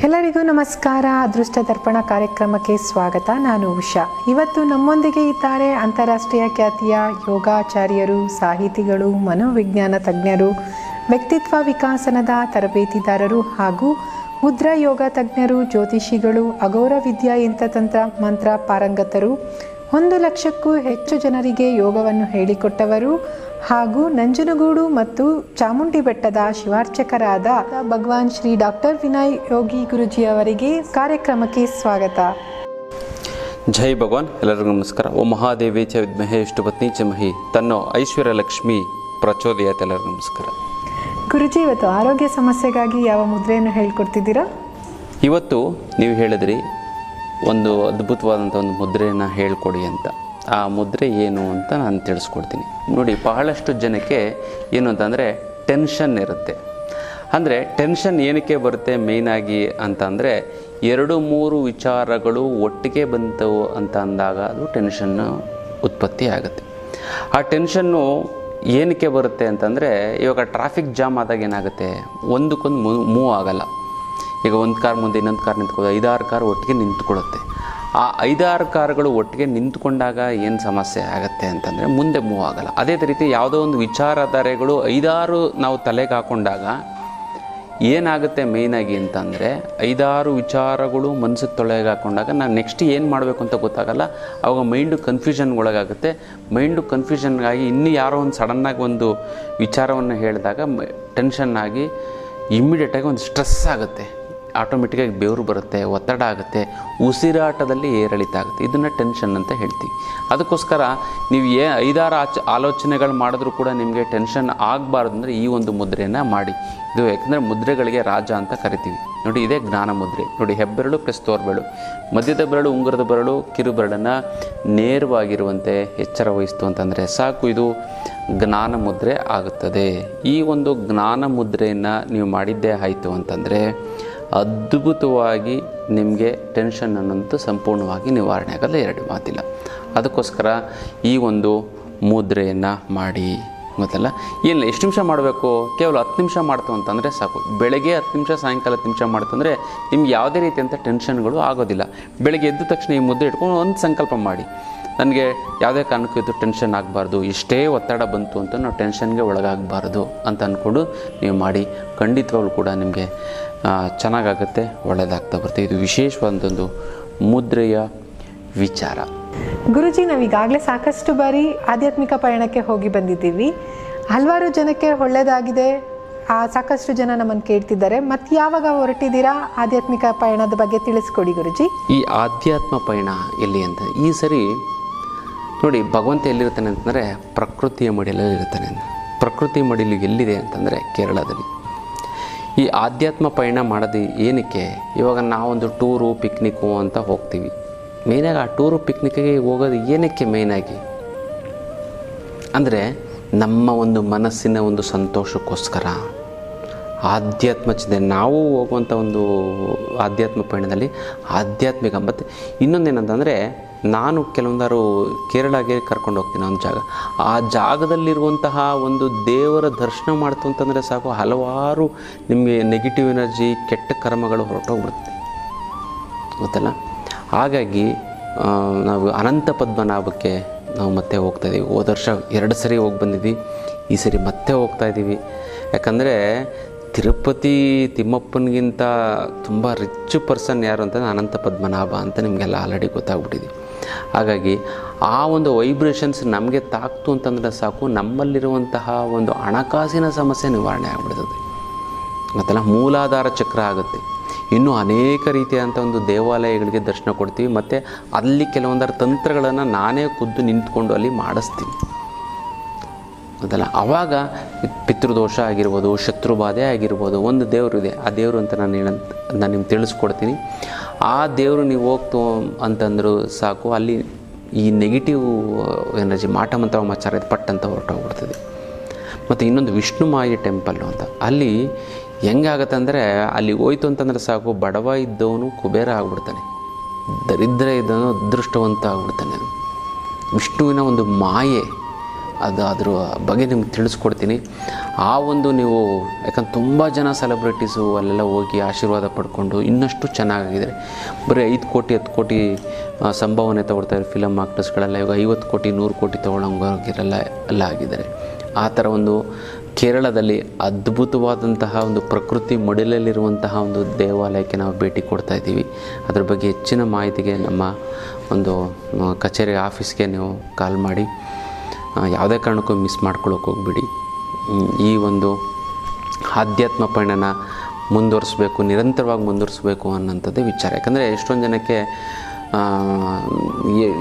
ಎಲ್ಲರಿಗೂ ನಮಸ್ಕಾರ. ಅದೃಷ್ಟ ದರ್ಪಣ ಕಾರ್ಯಕ್ರಮಕ್ಕೆ ಸ್ವಾಗತ. ನಾನು ಉಷಾ. ಇವತ್ತು ನಮ್ಮೊಂದಿಗೆ ಇದ್ದಾರೆ ಅಂತಾರಾಷ್ಟ್ರೀಯ ಖ್ಯಾತಿಯ ಯೋಗಾಚಾರ್ಯರು, ಸಾಹಿತಿಗಳು, ಮನೋವಿಜ್ಞಾನ ತಜ್ಞರು, ವ್ಯಕ್ತಿತ್ವ ವಿಕಾಸನದ ತರಬೇತಿದಾರರು ಹಾಗೂ ಮುದ್ರಾ ಯೋಗ ತಜ್ಞರು, ಜ್ಯೋತಿಷಿಗಳು, ಅಘೋರ ವಿದ್ಯಾ ಯಂತ್ರತಂತ್ರ ಮಂತ್ರ ಪಾರಂಗತರು, 1 ಲಕ್ಷಕ್ಕೂ ಹೆಚ್ಚು ಜನರಿಗೆ ಯೋಗವನ್ನು ಹೇಳಿಕೊಟ್ಟವರು ಹಾಗೂ ನಂಜನಗೂಡು ಮತ್ತು ಚಾಮುಂಡಿ ಬೆಟ್ಟದ ಶಿವಾರ್ಚಕರಾದ ಭಗವಾನ್ ಶ್ರೀ ಡಾಕ್ಟರ್ ವಿನಯ್ ಯೋಗಿ ಗುರುಜಿಯವರಿಗೆ ಕಾರ್ಯಕ್ರಮಕ್ಕೆ ಸ್ವಾಗತ. ಜೈ ಭಗವಾನ್. ಎಲ್ಲರಿಗೂ ನಮಸ್ಕಾರ. ಓ ಮಹಾದೇವಿ ಚ ವಿದ್ಮಹೇ ವಿಷ್ಣುಪತ್ನಿ ಚ ಮಹಿ ತನ್ನೋ ಐಶ್ವರ್ಯ ಲಕ್ಷ್ಮಿ ಪ್ರಚೋದಯಾತ್. ಎಲ್ಲರಿಗೂ ನಮಸ್ಕಾರ. ಗುರುಜಿ, ಇವತ್ತು ಆರೋಗ್ಯ ಸಮಸ್ಯೆಗಾಗಿ ಯಾವ ಮುದ್ರೆಯನ್ನು ಹೇಳ್ಕೊಡ್ತಿದ್ದೀರಾ? ಇವತ್ತು ನೀವು ಹೇಳಿದ್ರಿ ಒಂದು ಅದ್ಭುತವಾದಂಥ ಒಂದು ಮುದ್ರೆಯನ್ನು ಹೇಳ್ಕೊಡಿ ಅಂತ. ಆ ಮುದ್ರೆ ಏನು ಅಂತ ನಾನು ತಿಳಿಸ್ಕೊಡ್ತೀನಿ. ನೋಡಿ, ಬಹಳಷ್ಟು ಜನಕ್ಕೆ ಏನು ಅಂತಂದರೆ ಟೆನ್ಷನ್ ಇರುತ್ತೆ. ಅಂದರೆ ಟೆನ್ಷನ್ ಏನಕ್ಕೆ ಬರುತ್ತೆ ಮೇಯ್ನಾಗಿ ಅಂತಂದರೆ 2-3 ವಿಚಾರಗಳು ಒಟ್ಟಿಗೆ ಬಂತವು ಅಂತ ಅಂದಾಗ ಅದು ಟೆನ್ಷನ್ನು ಉತ್ಪತ್ತಿ ಆಗುತ್ತೆ. ಆ ಟೆನ್ಷನ್ನು ಏನಕ್ಕೆ ಬರುತ್ತೆ ಅಂತಂದರೆ, ಇವಾಗ ಟ್ರಾಫಿಕ್ ಜಾಮ್ ಆದಾಗ ಏನಾಗುತ್ತೆ, ಒಂದಕ್ಕೊಂದು ಮೂವ್ ಆಗಲ್ಲ. ಈಗ ಒಂದು ಕಾರ್ ಮುಂದೆ ಇನ್ನೊಂದು ಕಾರ್ ನಿಂತ್ಕೊಳ್ಳೋದು, 5-6 ಕಾರ್ ಒಟ್ಟಿಗೆ ನಿಂತ್ಕೊಳ್ಳುತ್ತೆ. ಆ 5-6 ಕಾರುಗಳು ಒಟ್ಟಿಗೆ ನಿಂತ್ಕೊಂಡಾಗ ಏನು ಸಮಸ್ಯೆ ಆಗುತ್ತೆ ಅಂತಂದರೆ ಮುಂದೆ ಮೂವ್ ಆಗಲ್ಲ. ಅದೇ ರೀತಿ ಯಾವುದೋ ಒಂದು ವಿಚಾರಧಾರೆಗಳು 5-6 ನಾವು ತಲೆಗೆ ಹಾಕ್ಕೊಂಡಾಗ ಏನಾಗುತ್ತೆ ಮೇಯ್ನಾಗಿ ಅಂತಂದರೆ, 5-6 ವಿಚಾರಗಳು ಮನಸ್ಸಿಗೆ ತೊಳೆಗೆ ಹಾಕ್ಕೊಂಡಾಗ ನಾನು ನೆಕ್ಸ್ಟ್ ಏನು ಮಾಡಬೇಕು ಅಂತ ಗೊತ್ತಾಗಲ್ಲ. ಆವಾಗ ಮೈಂಡು ಕನ್ಫ್ಯೂಷನ್ಗೊಳಗಾಗುತ್ತೆ. ಮೈಂಡು ಕನ್ಫ್ಯೂಷನ್ಗಾಗಿ ಇನ್ನೂ ಯಾರೋ ಒಂದು ಸಡನ್ನಾಗಿ ಒಂದು ವಿಚಾರವನ್ನು ಹೇಳಿದಾಗ ಟೆನ್ಷನ್ ಆಗಿ ಇಮ್ಮಿಡಿಯೇಟಾಗಿ ಒಂದು ಸ್ಟ್ರೆಸ್ ಆಗುತ್ತೆ. ಆಟೋಮೆಟಿಕ್ಕಾಗಿ ಬೆವರು ಬರುತ್ತೆ, ಒತ್ತಡ ಆಗುತ್ತೆ, ಉಸಿರಾಟದಲ್ಲಿ ಏರಿಳಿತ ಆಗುತ್ತೆ. ಇದನ್ನು ಟೆನ್ಷನ್ ಅಂತ ಹೇಳ್ತೀವಿ. ಅದಕ್ಕೋಸ್ಕರ ನೀವು 5-6 ಆಲೋಚನೆಗಳು ಮಾಡಿದ್ರೂ ಕೂಡ ನಿಮಗೆ ಟೆನ್ಷನ್ ಆಗಬಾರ್ದು ಅಂದರೆ ಈ ಒಂದು ಮುದ್ರೆಯನ್ನು ಮಾಡಿ. ಇದು ಯಾಕೆಂದರೆ ಮುದ್ರೆಗಳಿಗೆ ರಾಜ ಅಂತ ಕರಿತೀವಿ. ನೋಡಿ, ಇದೇ ಜ್ಞಾನ ಮುದ್ರೆ. ನೋಡಿ, ಹೆಬ್ಬೆರಳು ಪ್ಲಸ್ ತೋರ್ಬೆರಳು, ಮಧ್ಯದ ಬೆರಳು, ಉಂಗುರದ ಬೆರಳು, ಕಿರುಬೆರಳನ್ನು ನೇರವಾಗಿರುವಂತೆ ಎಚ್ಚರ ವಹಿಸ್ತು ಅಂತಂದರೆ ಸಾಕು, ಇದು ಜ್ಞಾನ ಮುದ್ರೆ ಆಗುತ್ತದೆ. ಈ ಒಂದು ಜ್ಞಾನ ಮುದ್ರೆಯನ್ನು ನೀವು ಮಾಡಿದ್ದೇ ಆಯಿತು ಅಂತಂದರೆ ಅದ್ಭುತವಾಗಿ ನಿಮಗೆ ಟೆನ್ಷನ್ ಅನ್ನೋದು ಸಂಪೂರ್ಣವಾಗಿ ನಿವಾರಣೆ ಆಗಲ್ಲ, 2 ಮಾತಿಲ್ಲ. ಅದಕ್ಕೋಸ್ಕರ ಈ ಒಂದು ಮುದ್ರೆಯನ್ನು ಮಾಡಿ. ಗೊತ್ತಲ್ಲ, ಏನಿಲ್ಲ, ಎಷ್ಟು ನಿಮಿಷ ಮಾಡಬೇಕು? ಕೇವಲ 10 ನಿಮಿಷ ಮಾಡ್ತು ಅಂತಂದರೆ ಸಾಕು. ಬೆಳಗ್ಗೆ 10 ನಿಮಿಷ, ಸಾಯಂಕಾಲ 10 ನಿಮಿಷ ಮಾಡ್ತಂದರೆ ನಿಮ್ಗೆ ಯಾವುದೇ ರೀತಿಯಂಥ ಟೆನ್ಷನ್ಗಳು ಆಗೋದಿಲ್ಲ. ಬೆಳಗ್ಗೆ ಎದ್ದ ತಕ್ಷಣ ಈ ಮುದ್ರೆ ಇಟ್ಕೊಂಡು ಒಂದು ಸಂಕಲ್ಪ ಮಾಡಿ, ನನಗೆ ಯಾವುದೇ ಕಾರಣಕ್ಕೂ ಇದು ಟೆನ್ಷನ್ ಆಗಬಾರ್ದು, ಇಷ್ಟೇ ಒತ್ತಡ ಬಂತು ಅಂತ ನಾವು ಟೆನ್ಷನ್ಗೆ ಒಳಗಾಗಬಾರ್ದು ಅಂತ ಅಂದ್ಕೊಂಡು ನೀವು ಮಾಡಿ. ಖಂಡಿತವಾಗ್ಲೂ ಕೂಡ ನಿಮಗೆ ಚೆನ್ನಾಗಾಗುತ್ತೆ, ಒಳ್ಳೆಯದಾಗ್ತಾ ಬರುತ್ತೆ. ಇದು ವಿಶೇಷವಾದೊಂದು ಮುದ್ರೆಯ ವಿಚಾರ. ಗುರುಜಿ, ನಾವೀಗಾಗಲೇ ಸಾಕಷ್ಟು ಬಾರಿ ಆಧ್ಯಾತ್ಮಿಕ ಪಯಣಕ್ಕೆ ಹೋಗಿ ಬಂದಿದ್ದೀವಿ. ಹಲವಾರು ಜನಕ್ಕೆ ಒಳ್ಳೆಯದಾಗಿದೆ. ಸಾಕಷ್ಟು ಜನ ನಮ್ಮನ್ನು ಕೇಳ್ತಿದ್ದಾರೆ. ಮತ್ತು ಯಾವಾಗ ಹೊರಟಿದ್ದೀರಾ ಆಧ್ಯಾತ್ಮಿಕ ಪಯಣದ ಬಗ್ಗೆ ತಿಳಿಸ್ಕೊಡಿ ಗುರುಜಿ. ಈ ಆಧ್ಯಾತ್ಮ ಪಯಣ ಎಲ್ಲಿ ಅಂತ ಈ ಸರಿ ನೋಡಿ, ಭಗವಂತ ಎಲ್ಲಿರ್ತಾನೆ ಅಂತಂದರೆ ಪ್ರಕೃತಿಯ ಮಡಿಲಲ್ಲಿ ಇರ್ತಾನೆ. ಪ್ರಕೃತಿ ಮಡಿಲು ಎಲ್ಲಿದೆ ಅಂತಂದರೆ ಕೇರಳದಲ್ಲಿ. ಈ ಆಧ್ಯಾತ್ಮ ಪಯಣ ಮಾಡೋದು ಏನಕ್ಕೆ? ಇವಾಗ ನಾವೊಂದು ಟೂರು ಪಿಕ್ನಿಕ್ಕು ಅಂತ ಹೋಗ್ತೀವಿ. ಮೇಯ್ನಾಗಿ ಆ ಟೂರು ಪಿಕ್ನಿಕ್ಕಿಗೆ ಹೋಗೋದು ಏನಕ್ಕೆ ಮೇಯ್ನಾಗಿ ಅಂದರೆ ನಮ್ಮ ಒಂದು ಮನಸ್ಸಿನ ಒಂದು ಸಂತೋಷಕ್ಕೋಸ್ಕರ. ಆಧ್ಯಾತ್ಮ ಚಿಂತನೆ ನಾವು ಹೋಗುವಂಥ ಒಂದು ಆಧ್ಯಾತ್ಮ ಪಯಣದಲ್ಲಿ ಆಧ್ಯಾತ್ಮಿಕ. ಮತ್ತು ಇನ್ನೊಂದೇನಂತಂದರೆ, ನಾನು ಕೆಲವೊಂದಾರು ಕೇರಳಗೆ ಕರ್ಕೊಂಡು ಹೋಗ್ತೀನಿ ಒಂದು ಜಾಗ. ಆ ಜಾಗದಲ್ಲಿರುವಂತಹ ಒಂದು ದೇವರ ದರ್ಶನ ಮಾಡ್ತು ಅಂತಂದರೆ ಸಾಕು, ಹಲವಾರು ನಿಮಗೆ ನೆಗೆಟಿವ್ ಎನರ್ಜಿ, ಕೆಟ್ಟ ಕರ್ಮಗಳು ಹೊರಟೋಗ್ಬಿಡುತ್ತೆ. ಗೊತ್ತಲ್ಲ. ಹಾಗಾಗಿ ನಾವು ಅನಂತ ಪದ್ಮನಾಭಕ್ಕೆ ನಾವು ಮತ್ತೆ ಹೋಗ್ತಾಯಿದ್ದೀವಿ. ಹೋದ ವರ್ಷ 2 ಸರಿ ಹೋಗಿ ಬಂದಿದ್ವಿ. ಈ ಸರಿ ಮತ್ತೆ ಹೋಗ್ತಾಯಿದ್ದೀವಿ. ಯಾಕಂದರೆ ತಿರುಪತಿ ತಿಮ್ಮಪ್ಪನಿಗಿಂತ ತುಂಬ ರಿಚ್ ಪರ್ಸನ್ ಯಾರು ಅಂತಂದರೆ ಅನಂತ ಪದ್ಮನಾಭ ಅಂತ ನಿಮಗೆಲ್ಲ ಆಲ್ರೆಡಿ ಗೊತ್ತಾಗ್ಬಿಟ್ಟಿದೆ. ಹಾಗಾಗಿ ಆ ಒಂದು ವೈಬ್ರೇಷನ್ಸ್ ನಮಗೆ ತಾಕ್ತು ಅಂತಂದರೆ ಸಾಕು, ನಮ್ಮಲ್ಲಿರುವಂತಹ ಒಂದು ಹಣಕಾಸಿನ ಸಮಸ್ಯೆ ನಿವಾರಣೆ ಆಗಿಬಿಡ್ತದೆ. ಮತ್ತೆಲ್ಲ ಮೂಲಾಧಾರ ಚಕ್ರ ಆಗುತ್ತೆ. ಇನ್ನೂ ಅನೇಕ ರೀತಿಯಾದಂಥ ಒಂದು ದೇವಾಲಯಗಳಿಗೆ ದರ್ಶನ ಕೊಡ್ತೀವಿ. ಮತ್ತು ಅಲ್ಲಿ ಕೆಲವೊಂದರ ತಂತ್ರಗಳನ್ನು ನಾನೇ ಖುದ್ದು ನಿಂತ್ಕೊಂಡು ಅಲ್ಲಿ ಮಾಡಿಸ್ತೀನಿ. ಅದಲ್ಲ, ಆವಾಗ ಪಿತೃದೋಷ ಆಗಿರ್ಬೋದು, ಶತ್ರುಬಾಧೆ ಆಗಿರ್ಬೋದು, ಒಂದು ದೇವರು ಇದೆ. ಆ ದೇವರು ಅಂತ ನಾನು ನಿಮ್ಗೆ ತಿಳಿಸ್ಕೊಡ್ತೀನಿ. ಆ ದೇವರು ನೀವು ಹೋಗ್ತು ಅಂತಂದರೂ ಸಾಕು, ಅಲ್ಲಿ ಈ ನೆಗೆಟಿವ್ ಎನರ್ಜಿ ಮಾಟ ಮಂತ್ರ ಮಚಾರ ಪಟ್ ಅಂತ ಹೊರಟೋಗ್ಬಿಡ್ತದೆ. ಮತ್ತು ಇನ್ನೊಂದು ವಿಷ್ಣು ಮಾಯಿ ಟೆಂಪಲ್ಲು ಅಂತ, ಅಲ್ಲಿ ಹೆಂಗಾಗತ್ತೆ ಅಂದರೆ, ಅಲ್ಲಿ ಹೋಯ್ತು ಅಂತಂದರೆ ಸಾಕು, ಬಡವ ಇದ್ದವನು ಕುಬೇರ ಆಗ್ಬಿಡ್ತಾನೆ, ದರಿದ್ರ ಇದ್ದವನು ಅದೃಷ್ಟವಂತ ಆಗ್ಬಿಡ್ತಾನೆ. ವಿಷ್ಣುವಿನ ಒಂದು ಮಾಯೆ, ಅದು ಅದ್ರ ಬಗ್ಗೆ ನಿಮ್ಗೆ ತಿಳಿಸ್ಕೊಡ್ತೀನಿ. ಆ ಒಂದು ನೀವು ಯಾಕಂದ್ರೆ ತುಂಬ ಜನ ಸೆಲೆಬ್ರಿಟೀಸು ಅಲ್ಲೆಲ್ಲ ಹೋಗಿ ಆಶೀರ್ವಾದ ಪಡ್ಕೊಂಡು ಇನ್ನಷ್ಟು ಚೆನ್ನಾಗಿದ್ದಾರೆ. ಬರೀ 5 ಕೋಟಿ 10 ಕೋಟಿ ಸಂಭಾವನೆ ತೊಗೊಳ್ತಾರೆ ಫಿಲಮ್ ಆಕ್ಟರ್ಸ್ಗಳೆಲ್ಲ. ಇವಾಗ 50 ಕೋಟಿ 100 ಕೋಟಿ ತೊಗೊಳಂಗಿರಲ್ಲ ಎಲ್ಲ ಆಗಿದ್ದಾರೆ. ಆ ಥರ ಒಂದು ಕೇರಳದಲ್ಲಿ ಅದ್ಭುತವಾದಂತಹ ಒಂದು ಪ್ರಕೃತಿ ಮಡಿಲಲ್ಲಿರುವಂತಹ ಒಂದು ದೇವಾಲಯಕ್ಕೆ ನಾವು ಭೇಟಿ ಕೊಡ್ತಾ ಇದ್ದೀವಿ. ಅದ್ರ ಬಗ್ಗೆ ಹೆಚ್ಚಿನ ಮಾಹಿತಿಗೆ ನಮ್ಮ ಒಂದು ಕಚೇರಿ ಆಫೀಸ್ಗೆ ನೀವು ಕಾಲ್ ಮಾಡಿ. ಯಾವುದೇ ಕಾರಣಕ್ಕೂ ಮಿಸ್ ಮಾಡ್ಕೊಳ್ಳೋಕೆ ಹೋಗ್ಬಿಡಿ. ಈ ಒಂದು ಆಧ್ಯಾತ್ಮ ಪಯಣನ ಮುಂದುವರಿಸ್ಬೇಕು, ನಿರಂತರವಾಗಿ ಮುಂದುವರಿಸ್ಬೇಕು ಅನ್ನೋಂಥದ್ದೇ ವಿಚಾರ. ಯಾಕಂದರೆ ಎಷ್ಟೊಂದು ಜನಕ್ಕೆ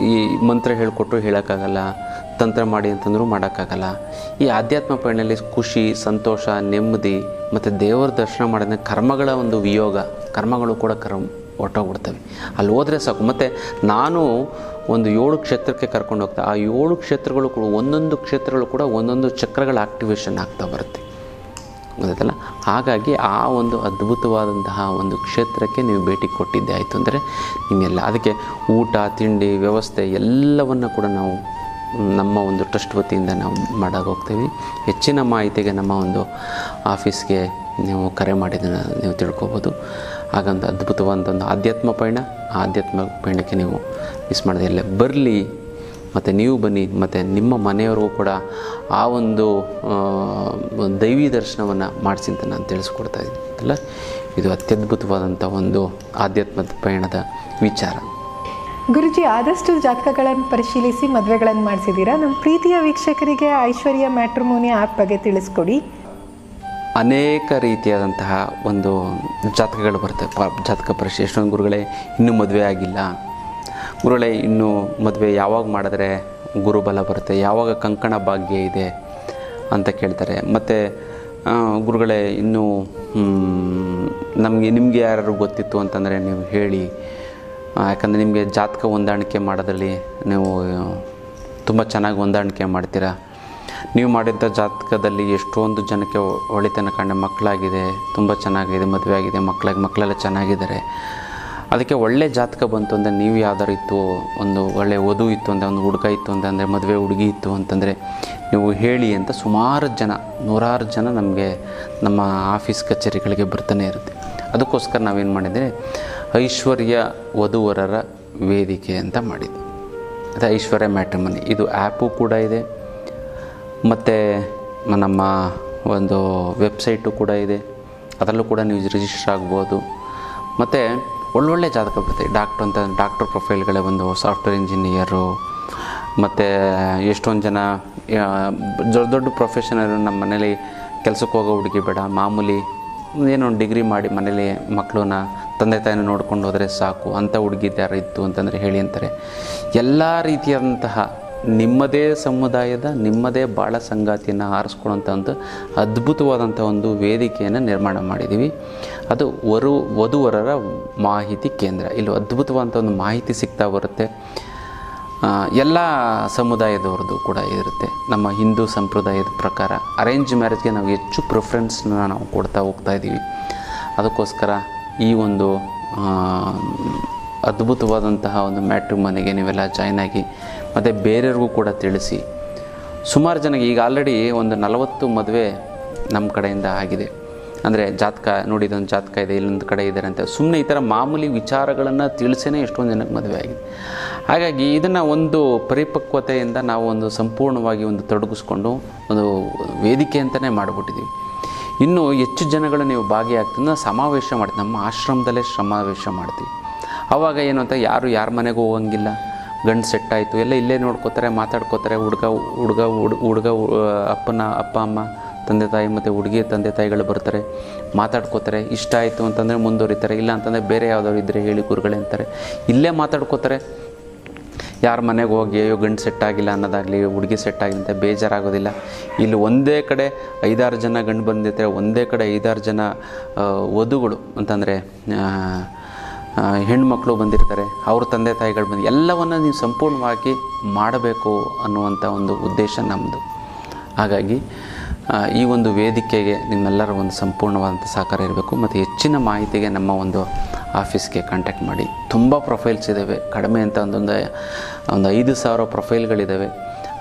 ಈ ಮಂತ್ರ ಹೇಳಿಕೊಟ್ರು ಹೇಳೋಕ್ಕಾಗಲ್ಲ, ತಂತ್ರ ಮಾಡಿ ಅಂತಂದ್ರೂ ಮಾಡೋಕ್ಕಾಗಲ್ಲ. ಈ ಆಧ್ಯಾತ್ಮ ಪಯಣದಲ್ಲಿ ಖುಷಿ, ಸಂತೋಷ, ನೆಮ್ಮದಿ ಮತ್ತು ದೇವರ ದರ್ಶನ ಮಾಡೋದನ್ನ ಕರ್ಮಗಳ ಒಂದು ವಿಯೋಗ, ಕರ್ಮಗಳು ಕೂಡ ಹೊರಟೋಗ್ಬಿಡ್ತವೆ. ಅಲ್ಲಿ ಹೋದರೆ ಸಾಕು. ಮತ್ತು ನಾನು ಒಂದು 7 ಕ್ಷೇತ್ರಕ್ಕೆ ಕರ್ಕೊಂಡು ಹೋಗ್ತಾ, ಆ 7 ಕ್ಷೇತ್ರಗಳು ಕೂಡ ಒಂದೊಂದು ಕ್ಷೇತ್ರಗಳು ಕೂಡ ಒಂದೊಂದು ಚಕ್ರಗಳ ಆಕ್ಟಿವೇಶನ್ ಆಗ್ತಾ ಬರುತ್ತೆ, ಗೊತ್ತಲ್ಲ. ಹಾಗಾಗಿ ಆ ಒಂದು ಅದ್ಭುತವಾದಂತಹ ಒಂದು ಕ್ಷೇತ್ರಕ್ಕೆ ನೀವು ಭೇಟಿ ಕೊಟ್ಟಿದ್ದೆ ಆಯಿತು ಅಂದರೆ ನಿಮಗೆಲ್ಲ ಅದಕ್ಕೆ ಊಟ ತಿಂಡಿ ವ್ಯವಸ್ಥೆ ಎಲ್ಲವನ್ನು ಕೂಡ ನಾವು ನಮ್ಮ ಒಂದು ಟ್ರಸ್ಟ್ ವತಿಯಿಂದ ನಾವು ಮಾಡಾಗ ಹೋಗ್ತೀವಿ. ಹೆಚ್ಚಿನ ಮಾಹಿತಿಗೆ ನಮ್ಮ ಒಂದು ಆಫೀಸ್ಗೆ ನೀವು ಕರೆ ಮಾಡಿದ್ದನ್ನು ನೀವು ತಿಳ್ಕೊಬೋದು. ಹಾಗಂತ ಅದ್ಭುತವಾದಂಥ ಒಂದು ಆಧ್ಯಾತ್ಮ ಪಯಣ, ಆ ಆಧ್ಯಾತ್ಮ ಪಯಣಕ್ಕೆ ನೀವು ಮಿಸ್ ಮಾಡದೆ ಎಲ್ಲ ಬರಲಿ. ಮತ್ತು ನೀವು ಬನ್ನಿ, ಮತ್ತು ನಿಮ್ಮ ಮನೆಯವ್ರಿಗೂ ಕೂಡ ಆ ಒಂದು ದೈವಿ ದರ್ಶನವನ್ನು ಮಾಡಿಸಿ ಅಂತ ನಾನು ತಿಳಿಸ್ಕೊಡ್ತಾ ಇದ್ದೀನಿ ಅಲ್ಲ. ಇದು ಅತ್ಯದ್ಭುತವಾದಂಥ ಒಂದು ಆಧ್ಯಾತ್ಮದ ಪಯಣದ ವಿಚಾರ. ಗುರುಜಿ, ಆದಷ್ಟು ಜಾತಕಗಳನ್ನು ಪರಿಶೀಲಿಸಿ ಮದುವೆಗಳನ್ನು ಮಾಡಿಸಿದ್ದೀರಾ. ನಮ್ಮ ಪ್ರೀತಿಯ ವೀಕ್ಷಕರಿಗೆ ಐಶ್ವರ್ಯ ಮ್ಯಾಟ್ರಿಮೋನಿ ಆ್ಯಪ್ ಬಗ್ಗೆ ತಿಳಿಸ್ಕೊಡಿ. ಅನೇಕ ರೀತಿಯಾದಂತಹ ಒಂದು ಜಾತಕಗಳು ಬರ್ತವೆ. ಜಾತಕ ಪರಿಶೀಲನೆ ಎಷ್ಟೊಂದು ಗುರುಗಳೇ ಇನ್ನೂ ಮದುವೆ ಆಗಿಲ್ಲ, ಗುರುಗಳೇ ಇನ್ನೂ ಮದುವೆ ಯಾವಾಗ ಮಾಡಿದ್ರೆ ಗುರುಬಲ ಬರುತ್ತೆ, ಯಾವಾಗ ಕಂಕಣ ಭಾಗ್ಯ ಇದೆ ಅಂತ ಕೇಳ್ತಾರೆ. ಮತ್ತು ಗುರುಗಳೇ ಇನ್ನೂ ನಿಮಗೆ ಯಾರು ಗೊತ್ತಿತ್ತು ಅಂತಂದರೆ ನೀವು ಹೇಳಿ, ಯಾಕಂದರೆ ನಿಮಗೆ ಜಾತಕ ಹೊಂದಾಣಿಕೆ ಮಾಡೋದ್ರಲ್ಲಿ ನೀವು ತುಂಬ ಚೆನ್ನಾಗಿ ಹೊಂದಾಣಿಕೆ ಮಾಡ್ತೀರಾ. ನೀವು ಮಾಡಿದ್ದ ಜಾತಕದಲ್ಲಿ ಎಷ್ಟೊಂದು ಜನಕ್ಕೆ ಒಳಿತನ ಕಂಡ ಮಕ್ಕಳಾಗಿದೆ, ತುಂಬ ಚೆನ್ನಾಗಿದೆ, ಮದುವೆ ಆಗಿದೆ, ಮಕ್ಕಳೆಲ್ಲ ಚೆನ್ನಾಗಿದ್ದಾರೆ. ಅದಕ್ಕೆ ಒಳ್ಳೆ ಜಾತಕ ಬಂತು ಅಂದರೆ ನೀವು ಯಾವ್ದಾರು ಇತ್ತು, ಒಂದು ಒಳ್ಳೆ ವಧು ಇತ್ತು ಅಂದರೆ, ಒಂದು ಹುಡುಗ ಇತ್ತು ಅಂತಂದರೆ, ಮದುವೆ ಹುಡುಗಿ ಇತ್ತು ಅಂತಂದರೆ ನೀವು ಹೇಳಿ ಅಂತ ಸುಮಾರು ಜನ, 100 ಜನ ನಮಗೆ ನಮ್ಮ ಆಫೀಸ್ ಕಚೇರಿಗಳಿಗೆ ಬರ್ತಾನೆ ಇರುತ್ತೆ. ಅದಕ್ಕೋಸ್ಕರ ನಾವೇನು ಮಾಡಿದರೆ ಐಶ್ವರ್ಯ ವಧುವರರ ವೇದಿಕೆ ಅಂತ ಮಾಡಿದ್ವಿ. ಅದು ಐಶ್ವರ್ಯ ಮ್ಯಾಟ್ರಿಮೋನಿ. ಇದು ಆ್ಯಪು ಕೂಡ ಇದೆ, ಮತ್ತು ನಮ್ಮ ಒಂದು ವೆಬ್ಸೈಟು ಕೂಡ ಇದೆ. ಅದರಲ್ಲೂ ಕೂಡ ನೀವು ರಿಜಿಸ್ಟರ್ ಆಗ್ಬೋದು. ಮತ್ತು ಒಳ್ಳೊಳ್ಳೆ ಜಾತಕ ಬರುತ್ತೆ. ಡಾಕ್ಟರ್ ಪ್ರೊಫೈಲ್ಗಳೇ ಒಂದು ಸಾಫ್ಟ್ವೇರ್ ಇಂಜಿನಿಯರು, ಮತ್ತು ಎಷ್ಟೊಂದು ಜನ ದೊಡ್ಡ ಪ್ರೊಫೆಷನರು. ನಮ್ಮ ಮನೇಲಿ ಕೆಲಸಕ್ಕೆ ಹೋಗೋ ಹುಡುಗಿ ಬೇಡ, ಮಾಮೂಲಿ ಏನೋ ಒಂದು ಡಿಗ್ರಿ ಮಾಡಿ ಮನೇಲಿ ಮಕ್ಕಳನ್ನ ತಂದೆ ತಾಯಿನ ನೋಡ್ಕೊಂಡು ಹೋದರೆ ಸಾಕು ಅಂಥ ಹುಡುಗಿದ್ದು ಯಾರು ಇತ್ತು ಅಂತಂದರೆ ಹೇಳಿ ಅಂತಾರೆ. ಎಲ್ಲ ರೀತಿಯಾದಂತಹ ನಿಮ್ಮದೇ ಸಮುದಾಯದ ನಿಮ್ಮದೇ ಬಾಳ ಸಂಗಾತಿಯನ್ನು ಆರಿಸ್ಕೊಳ್ಳೋಂಥ ಒಂದು ಅದ್ಭುತವಾದಂಥ ಒಂದು ವೇದಿಕೆಯನ್ನು ನಿರ್ಮಾಣ ಮಾಡಿದ್ದೀವಿ. ಅದು ವಧುವರರ ಮಾಹಿತಿ ಕೇಂದ್ರ. ಇಲ್ಲಿ ಅದ್ಭುತವಾದಂಥ ಒಂದು ಮಾಹಿತಿ ಸಿಗ್ತಾ ಬರುತ್ತೆ. ಎಲ್ಲ ಸಮುದಾಯದವ್ರದ್ದು ಕೂಡ ಇರುತ್ತೆ. ನಮ್ಮ ಹಿಂದೂ ಸಂಪ್ರದಾಯದ ಪ್ರಕಾರ ಅರೇಂಜ್ ಮ್ಯಾರೇಜ್ಗೆ ನಾವು ಹೆಚ್ಚು ಪ್ರಿಫರೆನ್ಸ್ನ ನಾವು ಕೊಡ್ತಾ ಹೋಗ್ತಾ ಇದ್ದೀವಿ. ಅದಕ್ಕೋಸ್ಕರ ಈ ಒಂದು ಅದ್ಭುತವಾದಂತಹ ಒಂದು ಮ್ಯಾಟ್ರಿಮೋನಿಗೆ ನೀವೆಲ್ಲ ಜಾಯ್ನ್ ಆಗಿ ಮತ್ತು ಬೇರೆಯವ್ರಿಗೂ ಕೂಡ ತಿಳಿಸಿ. ಸುಮಾರು ಜನಕ್ಕೆ ಈಗ ಆಲ್ರೆಡಿ ಒಂದು 40 ಮದುವೆ ನಮ್ಮ ಕಡೆಯಿಂದ ಆಗಿದೆ. ಅಂದರೆ ಜಾತಕ ನೋಡಿ, ಇದೊಂದು ಜಾತಕ ಇದೆ, ಇಲ್ಲೊಂದು ಕಡೆ ಇದ್ದಾರೆ ಅಂತ ಸುಮ್ಮನೆ ಈ ಥರ ಮಾಮೂಲಿ ವಿಚಾರಗಳನ್ನು ತಿಳಿಸೇ ಎಷ್ಟೊಂದು ಜನಕ್ಕೆ ಮದುವೆ ಆಗಿದೆ. ಹಾಗಾಗಿ ಇದನ್ನು ಒಂದು ಪರಿಪಕ್ವತೆಯಿಂದ ನಾವು ಒಂದು ಸಂಪೂರ್ಣವಾಗಿ ಒಂದು ತೊಡಗಿಸ್ಕೊಂಡು ಒಂದು ವೇದಿಕೆ ಅಂತಲೇ ಮಾಡಿಬಿಟ್ಟಿದ್ದೀವಿ. ಇನ್ನೂ ಹೆಚ್ಚು ಜನಗಳು ನೀವು ಭಾಗಿಯಾಗ್ತದೆ ಸಮಾವೇಶ ಮಾಡ್ತೀವಿ. ನಮ್ಮ ಆಶ್ರಮದಲ್ಲೇ ಸಮಾವೇಶ ಮಾಡ್ತೀವಿ. ಆವಾಗ ಏನು ಅಂತ ಯಾರ ಮನೆಗೂ ಹೋಗಂಗಿಲ್ಲ. ಗಂಡು ಸೆಟ್ ಆಯಿತು, ಎಲ್ಲ ಇಲ್ಲೇ ನೋಡ್ಕೋತಾರೆ, ಮಾತಾಡ್ಕೋತಾರೆ. ಹುಡುಗ ಅಪ್ಪ ಅಮ್ಮ ತಂದೆ ತಾಯಿ ಮತ್ತು ಹುಡುಗಿ ತಂದೆ ತಾಯಿಗಳು ಬರ್ತಾರೆ, ಮಾತಾಡ್ಕೋತಾರೆ. ಇಷ್ಟ ಆಯಿತು ಅಂತಂದರೆ ಮುಂದುವರಿತಾರೆ, ಇಲ್ಲ ಅಂತಂದರೆ ಬೇರೆ ಯಾವುದಾದ್ರು ಇದ್ದರೆ ಹೇಳಿ ಗುರುಗಳೇ ಅಂತಾರೆ. ಇಲ್ಲೇ ಮಾತಾಡ್ಕೋತಾರೆ. ಯಾರ ಮನೆಗೆ ಹೋಗಿ ಅಯ್ಯೋ ಗಂಡು ಸೆಟ್ ಆಗಿಲ್ಲ ಅನ್ನೋದಾಗಲಿ, ಹುಡುಗಿ ಸೆಟ್ ಆಗಿಲ್ಲ ಅಂತ ಬೇಜಾರಾಗೋದಿಲ್ಲ. ಇಲ್ಲಿ ಒಂದೇ ಕಡೆ 5-6 ಜನ ಗಂಡು ಬಂದಿರ್ತಾರೆ, ಒಂದೇ ಕಡೆ 5-6 ಜನ ವಧುಗಳು ಅಂತಂದರೆ ಹೆಣ್ಮಕ್ಳು ಬಂದಿರ್ತಾರೆ, ಅವ್ರ ತಂದೆ ತಾಯಿಗಳು ಬಂದು ಎಲ್ಲವನ್ನು ನೀವು ಸಂಪೂರ್ಣವಾಗಿ ಮಾಡಬೇಕು ಅನ್ನುವಂಥ ಒಂದು ಉದ್ದೇಶ ನಮ್ಮದು. ಹಾಗಾಗಿ ಈ ಒಂದು ವೇದಿಕೆಗೆ ನಿಮ್ಮೆಲ್ಲರ ಒಂದು ಸಂಪೂರ್ಣವಾದಂಥ ಸಹಕಾರ ಇರಬೇಕು. ಮತ್ತು ಹೆಚ್ಚಿನ ಮಾಹಿತಿಗೆ ನಮ್ಮ ಒಂದು ಆಫೀಸ್ಗೆ ಕಾಂಟ್ಯಾಕ್ಟ್ ಮಾಡಿ. ತುಂಬ ಪ್ರೊಫೈಲ್ಸ್ ಇದ್ದಾವೆ, ಕಡಿಮೆ ಅಂತ ಒಂದು 5,000 ಪ್ರೊಫೈಲ್ಗಳಿದ್ದಾವೆ.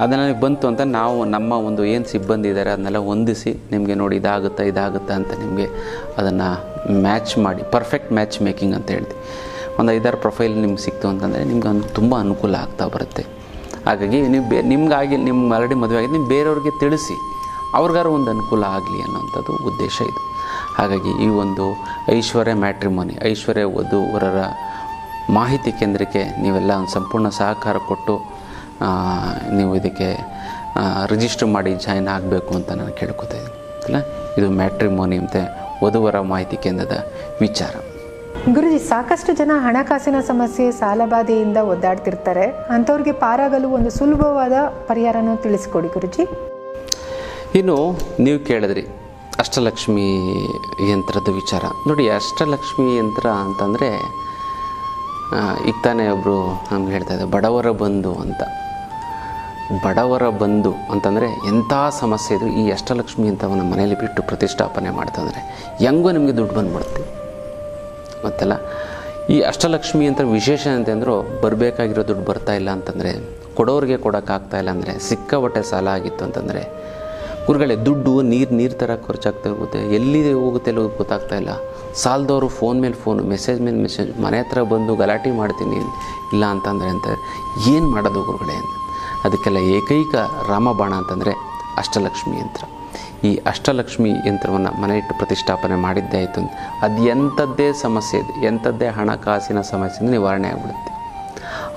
ಅದನ್ನು ಬಂತು ಅಂತ ನಾವು ನಮ್ಮ ಒಂದು ಏನು ಸಿಬ್ಬಂದಿ ಇದ್ದಾರೆ ಅದನ್ನೆಲ್ಲ ಹೊಂದಿಸಿ ನಿಮಗೆ ನೋಡಿ ಇದಾಗುತ್ತಾ ಅಂತ ನಿಮಗೆ ಅದನ್ನು ಮ್ಯಾಚ್ ಮಾಡಿ, ಪರ್ಫೆಕ್ಟ್ ಮ್ಯಾಚ್ ಮೇಕಿಂಗ್ ಅಂತ ಹೇಳ್ತೀವಿ. ಒಂದು 5-6 ಪ್ರೊಫೈಲ್ ನಿಮ್ಗೆ ಸಿಕ್ತು ಅಂತಂದರೆ ನಿಮ್ಗೆ ತುಂಬ ಅನುಕೂಲ ಆಗ್ತಾ ಬರುತ್ತೆ. ಹಾಗಾಗಿ ನೀವು ನಿಮ್ಗಾಗಿ ನಿಮ್ಮ ಆಲ್ರೆಡಿ ಮದುವೆ ಆಗಿದೆ, ನೀವು ಬೇರೆಯವ್ರಿಗೆ ತಿಳಿಸಿ ಅವ್ರಿಗಾರು ಒಂದು ಅನುಕೂಲ ಆಗಲಿ ಅನ್ನೋಂಥದ್ದು ಉದ್ದೇಶ ಇದು. ಹಾಗಾಗಿ ಈ ಒಂದು ಐಶ್ವರ್ಯ ಮ್ಯಾಟ್ರಿಮೋನಿ, ಐಶ್ವರ್ಯ ವಧುವರರ ಮಾಹಿತಿ ಕೇಂದ್ರಕ್ಕೆ ನೀವೆಲ್ಲ ಒಂದು ಸಂಪೂರ್ಣ ಸಹಕಾರ ಕೊಟ್ಟು ನೀವು ಇದಕ್ಕೆ ರಿಜಿಸ್ಟರ್ ಮಾಡಿ ಜಾಯ್ನ್ ಆಗಬೇಕು ಅಂತ ನಾನು ಕೇಳ್ಕೊತಾ ಇದ್ದೀನಿ ಅಲ್ಲ. ಇದು ಮ್ಯಾಟ್ರಿಮೋನಿ ಮತ್ತು ವಧುವರ ಮಾಹಿತಿ ಕೇಂದ್ರದ ವಿಚಾರ. ಗುರುಜಿ, ಸಾಕಷ್ಟು ಜನ ಹಣಕಾಸಿನ ಸಮಸ್ಯೆ, ಸಾಲಬಾಧೆಯಿಂದ ಒದ್ದಾಡ್ತಿರ್ತಾರೆ. ಅಂಥವ್ರಿಗೆ ಪಾರಾಗಲು ಒಂದು ಸುಲಭವಾದ ಪರಿಹಾರನೂ ತಿಳಿಸ್ಕೊಡಿ ಗುರುಜಿ. ಇನ್ನು ನೀವು ಕೇಳಿದ್ರಿ ಅಷ್ಟಲಕ್ಷ್ಮಿ ಯಂತ್ರದ ವಿಚಾರ. ನೋಡಿ, ಅಷ್ಟಲಕ್ಷ್ಮಿ ಯಂತ್ರ ಅಂತಂದರೆ ಈಗ ತಾನೇ ಒಬ್ಬರು ನಮ್ಗೆ ಹೇಳ್ತಾಯಿದ್ದೆ ಬಡವರ ಬಂಧು ಅಂತ. ಬಡವರ ಬಂಧು ಅಂತಂದರೆ ಎಂಥ ಸಮಸ್ಯೆ ಇದು, ಈ ಅಷ್ಟಲಕ್ಷ್ಮಿ ಯಂತ್ರವನ್ನು ಮನೆಯಲ್ಲಿ ಬಿಟ್ಟು ಪ್ರತಿಷ್ಠಾಪನೆ ಮಾಡ್ತಂದರೆ ಹೆಂಗೋ ನಿಮಗೆ ದುಡ್ಡು ಬಂದುಬಿಡುತ್ತೆ ಗೊತ್ತಲ್ಲ. ಈ ಅಷ್ಟಲಕ್ಷ್ಮಿ ಯಂತ್ರ ವಿಶೇಷ ಅಂತಂದರೂ ಬರಬೇಕಾಗಿರೋ ದುಡ್ಡು ಬರ್ತಾ ಇಲ್ಲ ಅಂತಂದರೆ, ಕೊಡೋರಿಗೆ ಕೊಡೋಕ್ಕಾಗ್ತಾಯಿಲ್ಲ ಅಂದರೆ, ಸಿಕ್ಕಾಪಟ್ಟೆ ಸಾಲ ಆಗಿತ್ತು ಅಂತಂದರೆ, ಗುರುಗಳೇ ದುಡ್ಡು ನೀರು ಥರ ಖರ್ಚಾಗ್ತಾ ಹೋಗುತ್ತೆ, ಎಲ್ಲಿ ಹೋಗುತ್ತೆ ಎಲ್ಲ ಗೊತ್ತಾಗ್ತಾ ಇಲ್ಲ. ಸಾಲದವರು ಫೋನ್ ಮೇಲೆ ಫೋನು, ಮೆಸೇಜ್ ಮೇಲೆ ಮೆಸೇಜ್, ಮನೆ ಹತ್ರ ಬಂದು ಗಲಾಟೆ ಮಾಡ್ತೀನಿ ಇಲ್ಲ ಅಂತಂದರೆ ಅಂತ ಏನು ಮಾಡೋದು ಗುರುಗಳೇ ಅಂತ. ಅದಕ್ಕೆಲ್ಲ ಏಕೈಕ ರಾಮಬಾಣ ಅಂತಂದರೆ ಅಷ್ಟಲಕ್ಷ್ಮಿ ಯಂತ್ರ. ಈ ಅಷ್ಟಲಕ್ಷ್ಮಿ ಯಂತ್ರವನ್ನು ಮನೆ ಇಟ್ಟು ಪ್ರತಿಷ್ಠಾಪನೆ ಮಾಡಿದ್ದೇ ಆಯಿತು ಅಂತ ಅದು ಎಂಥದ್ದೇ ಸಮಸ್ಯೆ ಇದೆ, ಎಂಥದ್ದೇ ಹಣಕಾಸಿನ ಸಮಸ್ಯೆಯಿಂದ ನಿವಾರಣೆ ಆಗಿಬಿಡುತ್ತೆ.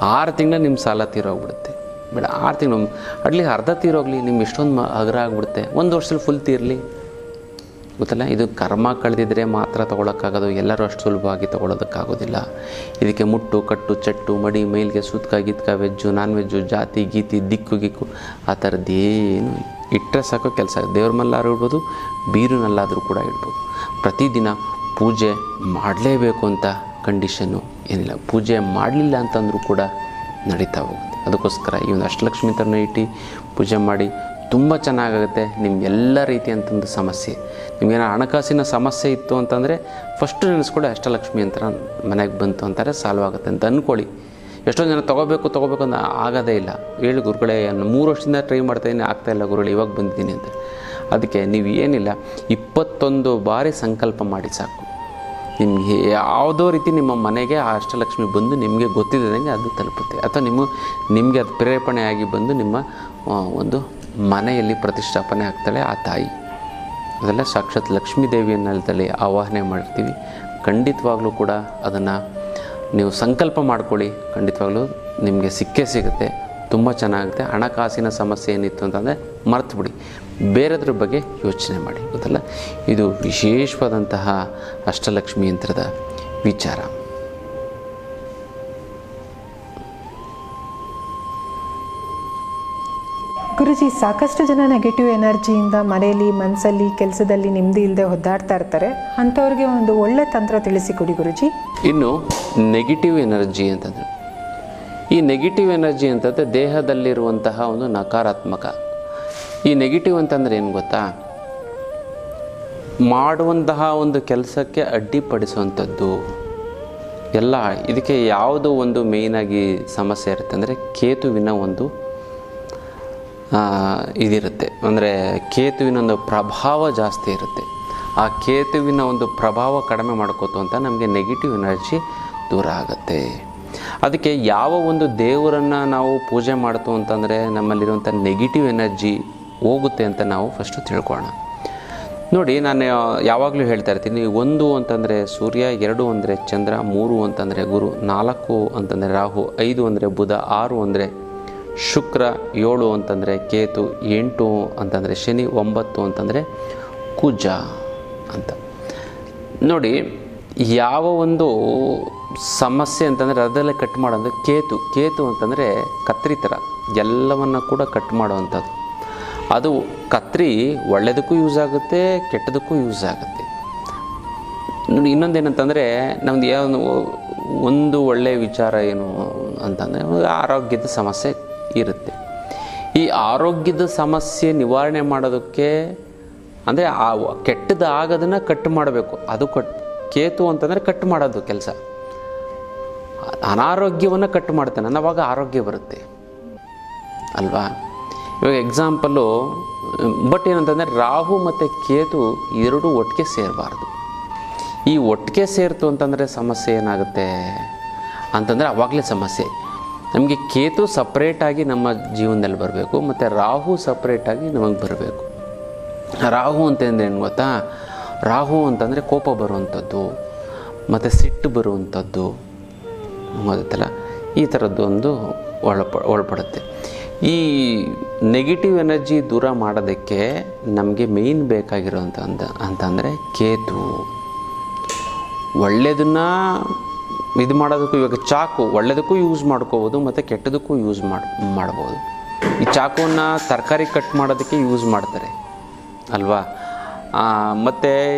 6 ತಿಂಗಳು ನಿಮ್ಮ ಸಾಲ ತೀರೋಗ್ಬಿಡುತ್ತೆ. ಬೇಡ 6 ತಿಂಗಳು, ಅಟ್ಲೀಸ್ಟ್ ಅರ್ಧ ತೀರೋಗಲಿ, ನಿಮ್ಮ ಎಷ್ಟೊಂದು ಹಗುರ ಆಗಿಬಿಡುತ್ತೆ. 1 ವರ್ಷದಲ್ಲಿ ಫುಲ್ ತೀರಲಿ ಗೊತ್ತಲ್ಲ. ಇದು ಕರ್ಮ ಕಳೆದಿದ್ರೆ ಮಾತ್ರ ತೊಗೊಳಕ್ಕಾಗೋದು, ಎಲ್ಲರೂ ಅಷ್ಟು ಸುಲಭವಾಗಿ ತೊಗೊಳೋದಕ್ಕಾಗೋದಿಲ್ಲ. ಇದಕ್ಕೆ ಮುಟ್ಟು ಕಟ್ಟು ಚಟ್ಟು ಮಡಿ ಮೈಲಿಗೆ ಸೂತ್ಕ ಗಿತ್ಕ, ವೆಜ್ಜು ನಾನ್ ವೆಜ್ಜು, ಜಾತಿ ಗೀತಿ, ದಿಕ್ಕು ಗಿಕ್ಕು ಆ ಥರದ್ದೇನು ಇಟ್ಟರೆ ಸಾಕೋ ಕೆಲಸ. ದೇವ್ರ ಮಲ್ಲಾರು ಇಡ್ಬೋದು, ಬೀರಿನಲ್ಲಾದರೂ ಕೂಡ ಇಡ್ಬೋದು. ಪ್ರತಿದಿನ ಪೂಜೆ ಮಾಡಲೇಬೇಕು ಅಂತ ಕಂಡೀಷನ್ನು ಏನಿಲ್ಲ. ಪೂಜೆ ಮಾಡಲಿಲ್ಲ ಅಂತಂದರೂ ಕೂಡ ನಡೀತಾ ಹೋಗುತ್ತೆ. ಅದಕ್ಕೋಸ್ಕರ ಈ ಒಂದು ಅಷ್ಟಲಕ್ಷ್ಮಿ ಥರನ ಇಟ್ಟು ಪೂಜೆ ಮಾಡಿ ತುಂಬ ಚೆನ್ನಾಗಾಗುತ್ತೆ. ನಿಮ್ಗೆ ಎಲ್ಲ ರೀತಿಯಂತಂದು ಸಮಸ್ಯೆ, ನಿಮಗೇನೋ ಹಣಕಾಸಿನ ಸಮಸ್ಯೆ ಇತ್ತು ಅಂತಂದರೆ ಫಸ್ಟು ನೆನೆಸ್ಕೊಳ್ಳಿ ಅಷ್ಟಲಕ್ಷ್ಮಿ ಯಂತ್ರ ಮನೆಗೆ ಬಂತು ಅಂತಾರೆ, ಸಾಲ್ವ್ ಆಗುತ್ತೆ ಅಂತ ಅಂದ್ಕೊಳ್ಳಿ. ಎಷ್ಟೊಂದು ಜನ ತೊಗೋಬೇಕು ಅಂತ ಆಗೋದೇ ಇಲ್ಲ. ಹೇಳಿ ಗುರುಗಳೇ 3 ವರ್ಷದಿಂದ ಟ್ರೈ ಮಾಡ್ತಾಯಿದ್ದೀನಿ, ಆಗ್ತಾಯಿಲ್ಲ ಗುರುಗಳೇ, ಇವಾಗ ಬಂದಿದ್ದೀನಿ ಅಂತ. ಅದಕ್ಕೆ ನೀವು ಏನಿಲ್ಲ 21 ಬಾರಿ ಸಂಕಲ್ಪ ಮಾಡಿ ಸಾಕು. ನಿಮಗೆ ಯಾವುದೋ ರೀತಿ ನಿಮ್ಮ ಮನೆಗೆ ಆ ಅಷ್ಟಲಕ್ಷ್ಮಿ ಬಂದು ನಿಮಗೆ ಗೊತ್ತಿದ್ದಂಗೆ ಅದು ತಲುಪುತ್ತೆ, ಅಥವಾ ನಿಮಗೆ ಅದು ಪ್ರೇರೇಪಣೆಯಾಗಿ ಬಂದು ನಿಮ್ಮ ಒಂದು ಮನೆಯಲ್ಲಿ ಪ್ರತಿಷ್ಠಾಪನೆ ಆಗ್ತಾಳೆ ಆ ತಾಯಿ. ಅದೆಲ್ಲ ಸಾಕ್ಷಾತ್ ಲಕ್ಷ್ಮೀ ದೇವಿಯನ್ನಲ್ಲಿ ಆವಾಹನೆ ಮಾಡಿರ್ತೀವಿ. ಖಂಡಿತವಾಗ್ಲೂ ಕೂಡ ಅದನ್ನು ನೀವು ಸಂಕಲ್ಪ ಮಾಡ್ಕೊಳ್ಳಿ, ಖಂಡಿತವಾಗ್ಲೂ ನಿಮಗೆ ಸಿಗುತ್ತೆ. ತುಂಬ ಚೆನ್ನಾಗುತ್ತೆ. ಹಣಕಾಸಿನ ಸಮಸ್ಯೆ ಏನಿತ್ತು ಅಂತಂದರೆ ಮರೆತು ಬಿಡಿ, ಬೇರೆದ್ರ ಬಗ್ಗೆ ಯೋಚನೆ ಮಾಡಿ ಗೊತ್ತಲ್ಲ. ಇದು ವಿಶೇಷವಾದಂತಹ ಅಷ್ಟಲಕ್ಷ್ಮಿ ಯಂತ್ರದ ವಿಚಾರ. ಗುರುಜಿ, ಸಾಕಷ್ಟು ಜನ ನೆಗೆಟಿವ್ ಎನರ್ಜಿಯಿಂದ ಮನೆಯಲ್ಲಿ, ಮನಸ್ಸಲ್ಲಿ, ಕೆಲಸದಲ್ಲಿ ನೆಮ್ಮದಿ ಇಲ್ಲದೆ ಒದ್ದಾಡ್ತಾ ಇರ್ತಾರೆ. ಅಂಥವ್ರಿಗೆ ಒಂದು ಒಳ್ಳೆ ತಂತ್ರ ತಿಳಿಸಿಕೊಡಿ ಗುರುಜಿ. ಇನ್ನು ನೆಗೆಟಿವ್ ಎನರ್ಜಿ ಅಂತಂದರೆ, ಈ ನೆಗೆಟಿವ್ ಎನರ್ಜಿ ಅಂತಂದರೆ ದೇಹದಲ್ಲಿರುವಂತಹ ಒಂದು ನಕಾರಾತ್ಮಕ. ಈ ನೆಗೆಟಿವ್ ಅಂತಂದರೆ ಏನು ಗೊತ್ತಾ, ಮಾಡುವಂತಹ ಒಂದು ಕೆಲಸಕ್ಕೆ ಅಡ್ಡಿಪಡಿಸುವಂಥದ್ದು ಎಲ್ಲ. ಇದಕ್ಕೆ ಯಾವುದು ಒಂದು ಮೇಯ್ನಾಗಿ ಸಮಸ್ಯೆ ಇರುತ್ತೆ ಅಂದರೆ ಕೇತುವಿನ ಒಂದು ಇದಿರುತ್ತೆ. ಅಂದರೆ ಕೇತುವಿನ ಒಂದು ಪ್ರಭಾವ ಜಾಸ್ತಿ ಇರುತ್ತೆ. ಆ ಕೇತುವಿನ ಒಂದು ಪ್ರಭಾವ ಕಡಿಮೆ ಮಾಡ್ಕೋತು ಅಂತ ನಮಗೆ ನೆಗೆಟಿವ್ ಎನರ್ಜಿ ದೂರ ಆಗುತ್ತೆ. ಅದಕ್ಕೆ ಯಾವ ಒಂದು ದೇವರನ್ನು ನಾವು ಪೂಜೆ ಮಾಡ್ತು ಅಂತಂದರೆ ನಮ್ಮಲ್ಲಿರುವಂಥ ನೆಗೆಟಿವ್ ಎನರ್ಜಿ ಹೋಗುತ್ತೆ ಅಂತ ನಾವು ಫಸ್ಟು ತಿಳ್ಕೊಳ್ಳೋಣ. ನೋಡಿ, ನಾನು ಯಾವಾಗಲೂ ಹೇಳ್ತಾ ಇರ್ತೀನಿ, 1 ಅಂತಂದರೆ ಸೂರ್ಯ, 2 ಅಂದರೆ ಚಂದ್ರ, 3 ಅಂತಂದರೆ ಗುರು, 4 ಅಂತಂದರೆ ರಾಹು, 5 ಅಂದರೆ ಬುಧ, 6 ಅಂದರೆ ಶುಕ್ರ, 7 ಅಂತಂದರೆ ಕೇತು, 8 ಅಂತಂದರೆ ಶನಿ, 9 ಅಂತಂದರೆ ಕುಜ ಅಂತ. ನೋಡಿ, ಯಾವ ಒಂದು ಸಮಸ್ಯೆ ಅಂತಂದರೆ ಅದರಲ್ಲೇ ಕಟ್ ಮಾಡೋದು ಕೇತು ಅಂತಂದರೆ ಕತ್ರಿ ಥರ ಎಲ್ಲವನ್ನು ಕೂಡ ಕಟ್ ಮಾಡುವಂಥದ್ದು. ಅದು ಕತ್ರಿ ಒಳ್ಳೆಯದಕ್ಕೂ ಯೂಸ್ ಆಗುತ್ತೆ, ಕೆಟ್ಟದಕ್ಕೂ ಯೂಸ್ ಆಗುತ್ತೆ. ನೋಡಿ, ಇನ್ನೊಂದೇನಂತಂದರೆ ನಮ್ದು ಯಾವ ಒಂದು ಒಳ್ಳೆಯ ವಿಚಾರ ಏನು ಅಂತಂದರೆ ಆರೋಗ್ಯದ ಸಮಸ್ಯೆ ಇರುತ್ತೆ. ಈ ಆರೋಗ್ಯದ ಸಮಸ್ಯೆ ನಿವಾರಣೆ ಮಾಡೋದಕ್ಕೆ ಅಂದರೆ ಆ ಕೆಟ್ಟದ್ದು ಆಗೋದನ್ನು ಕಟ್ ಮಾಡಬೇಕು. ಅದು ಕೇತು ಅಂತಂದರೆ ಕಟ್ ಮಾಡೋದು ಕೆಲಸ. ಅನಾರೋಗ್ಯವನ್ನು ಕಟ್ ಮಾಡ್ತಾನೆ, ಅವಾಗ ಆರೋಗ್ಯ ಬರುತ್ತೆ ಅಲ್ವಾ. ಇವಾಗ ಎಕ್ಸಾಂಪಲ್ಲು, ಬಟ್ ಏನಂತಂದರೆ ರಾಹು ಮತ್ತು ಕೇತು ಎರಡೂ ಒಟ್ಟಿಗೆ ಸೇರಬಾರ್ದು. ಈ ಒಟ್ಟಿಗೆ ಸೇರ್ತು ಅಂತಂದರೆ ಸಮಸ್ಯೆ ಏನಾಗುತ್ತೆ ಅಂತಂದರೆ ಅವಾಗಲೇ ಸಮಸ್ಯೆ. ನಮಗೆ ಕೇತು ಸಪ್ರೇಟಾಗಿ ನಮ್ಮ ಜೀವನದಲ್ಲಿ ಬರಬೇಕು, ಮತ್ತು ರಾಹು ಸಪ್ರೇಟಾಗಿ ನಮಗೆ ಬರಬೇಕು. ರಾಹು ಅಂತಂದರೆ ಏನು ಗೊತ್ತಾ? ರಾಹು ಅಂತಂದರೆ ಕೋಪ ಬರುವಂಥದ್ದು, ಮತ್ತು ಸಿಟ್ಟು ಬರುವಂಥದ್ದು, ಗೊತ್ತಲ್ಲ, ಈ ಥರದ್ದು ಒಂದು ಒಳಪಡುತ್ತೆ. ಈ ನೆಗೆಟಿವ್ ಎನರ್ಜಿ ದೂರ ಮಾಡೋದಕ್ಕೆ ನಮಗೆ ಮೇಯ್ನ್ ಬೇಕಾಗಿರೋಂಥ ಅಂತಂದರೆ ಕೇತು. ಒಳ್ಳೆಯದನ್ನು ಇದು ಮಾಡೋದಕ್ಕೂ, ಇವಾಗ ಚಾಕು ಒಳ್ಳೆಯದಕ್ಕೂ ಯೂಸ್ ಮಾಡ್ಕೋಬೋದು ಮತ್ತು ಕೆಟ್ಟದಕ್ಕೂ ಯೂಸ್ ಮಾಡ್ಬೋದು. ಈ ಚಾಕುವನ್ನು ತರಕಾರಿ ಕಟ್ ಮಾಡೋದಕ್ಕೆ ಯೂಸ್ ಮಾಡ್ತಾರೆ ಅಲ್ವಾ? ಮತ್ತು